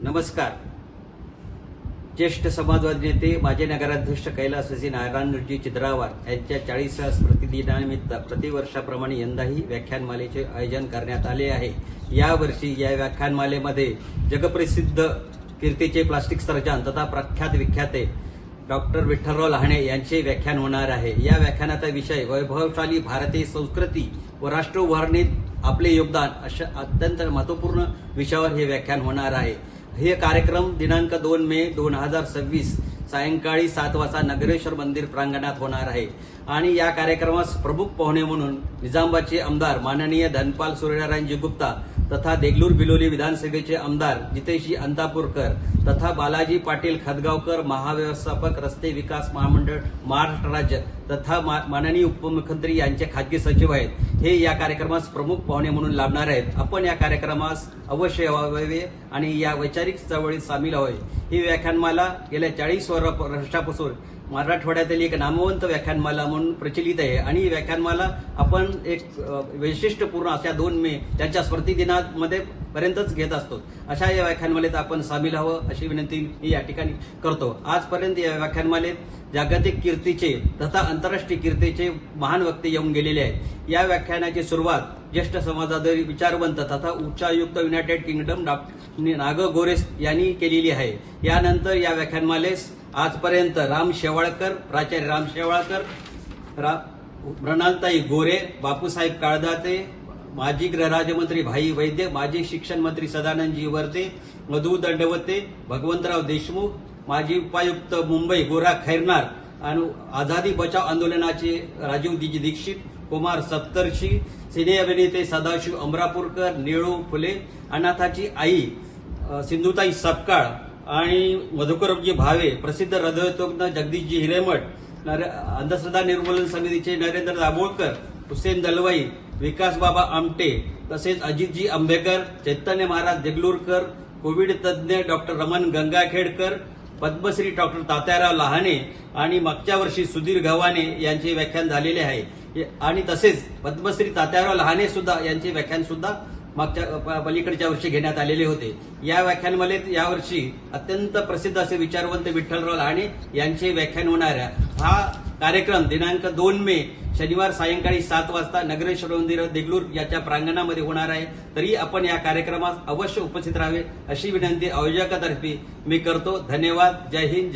नमस्कार. ज्येष्ठ समाजवादी नेते माजी नगराध्यक्ष कैलासवासी नारायणजी चिद्रावार यांच्या 40व्या स्मृतिदिनानिमित्त प्रतिवर्षाप्रमाणे यंदाही व्याख्यानमालेचे आयोजन करण्यात आले आहे. यावर्षी या व्याख्यानमालेमध्ये जगप्रसिद्ध कीर्तीचे प्लास्टिक सर्जन तथा प्रख्यात विख्याते डॉक्टर विठ्ठलराव लहाने यांचे व्याख्यान होणार आहे. या व्याख्यानाचा विषय वैभवशाली भारतीय संस्कृती व राष्ट्र उभारणीत आपले योगदान अशा अत्यंत महत्वपूर्ण विषयावर हे व्याख्यान होणार आहे. हे कार्यक्रम दिनांक 2 मे 2026 सायंकाळी 7 वाजता नगरेश्वर मंदिर प्रांगणात होणार आहे. आणि या कार्यक्रमास प्रमुख पाहुणे म्हणून निजामाबादचे आमदार माननीय धनपाल सूर्यनारायणजी गुप्ता तथा देगलूर बिलोली विधानसभेचे आमदार जितेशजी अंतापूरकर तथा बालाजी पाटील खदगावकर महाव्यवस्थापक रस्ते विकास महामंडळ महाराष्ट्र राज्य तथा माननीय उपमुख्यमंत्री यांचे खाजगी सचिव आहेत. हे या कार्यक्रमास प्रमुख पाहुणे म्हणून लाभणार आहेत. आपण या कार्यक्रमास अवश्य यावे आणि या वैचारिक चळवळीत सामील व्हावे. ही व्याख्यानमाला गेल्या 40 वर्षापासून मराठवाड्यातील एक नामवंत व्याख्यानमाला म्हणून प्रचलित आहे. आणि व्याख्यानमाला आपण एक वैशिष्ट्यपूर्ण अशा 2 मे त्यांच्या स्मृतिदिनामध्ये पर्यंतच घेत असतो. अशा या व्याख्यानमालेत आपण सामील व्हावं अशी विनंती मी या ठिकाणी करतो. आजपर्यंत या व्याख्यानमालेत जागतिक कीर्तीचे तथा आंतरराष्ट्रीय कीर्तीचे महान वक्ते येऊन गेलेले आहेत. या व्याख्यानाची सुरुवात ज्येष्ठ समाजवादी विचारवंत तथा उच्चायुक्त युनायटेड किंगडम डॉक्टर नाग गोरेस यांनी केलेली आहे. यानंतर या व्याख्यानमालेस आजपर्यंत राम शेवाळकर, प्राचार्य राम शेवाळकर, मृणालताई गोरे, बापूसाहेब काळदाते, माजी गृहराज्यमंत्री भाई वैद्य, माजी शिक्षण मंत्री सदानंदजी वर्ते, मधु दंडवते, भगवंतराव देशमुख, माजी उपायुक्त मुंबई गोरा खैरनार आणि आझादी बचाव आंदोलनाचे राजीव दीक्षित, कुमार सप्तर्षी, सिने अभिनेते सदाशिव अमरापूरकर, निळू फुले, अनाथाची आई सिंधुताई सपकाळ आणि मधुकरजी भावे, प्रसिद्ध हृदयतज्ञ जगदीशजी हिरेमठ, अंधश्रद्धा निर्मूलन समितीचे नरेंद्र दाभोळकर, हुसेन दलवाई, विकासबाबा आमटे, तसेच अजितजी आंबेकर, चैतन्य महाराज देगलूरकर, कोविड तज्ज्ञ डॉक्टर रमण गंगाखेडकर, पद्मश्री डॉक्टर तात्याराव लहाने आणि मागच्या वर्षी सुधीर गव्हाणे यांचे व्याख्यान झालेले आहे. आणि तसेच पद्मश्री तात्याराव लहाने सुद्धा यांचे व्याख्यान सुद्धा मागच्या पलीकडच्या वर्षी घेण्यात आलेले होते. या व्याख्यानमालेत यावर्षी अत्यंत प्रसिद्ध असे विचारवंत विठ्ठलराव लहाने यांचे व्याख्यान होणाऱ्या हा कार्यक्रम दिनांक 2 मे शनिवार सायंकाळी 7 वाजता नगरेश्वर मंदिर देगलूर याच्या प्रांगणामध्ये होणार आहे. तरी आपण या कार्यक्रमात अवश्य उपस्थित राहावे अशी विनंती आयोजकातर्फे मी करतो. धन्यवाद. जय हिंद.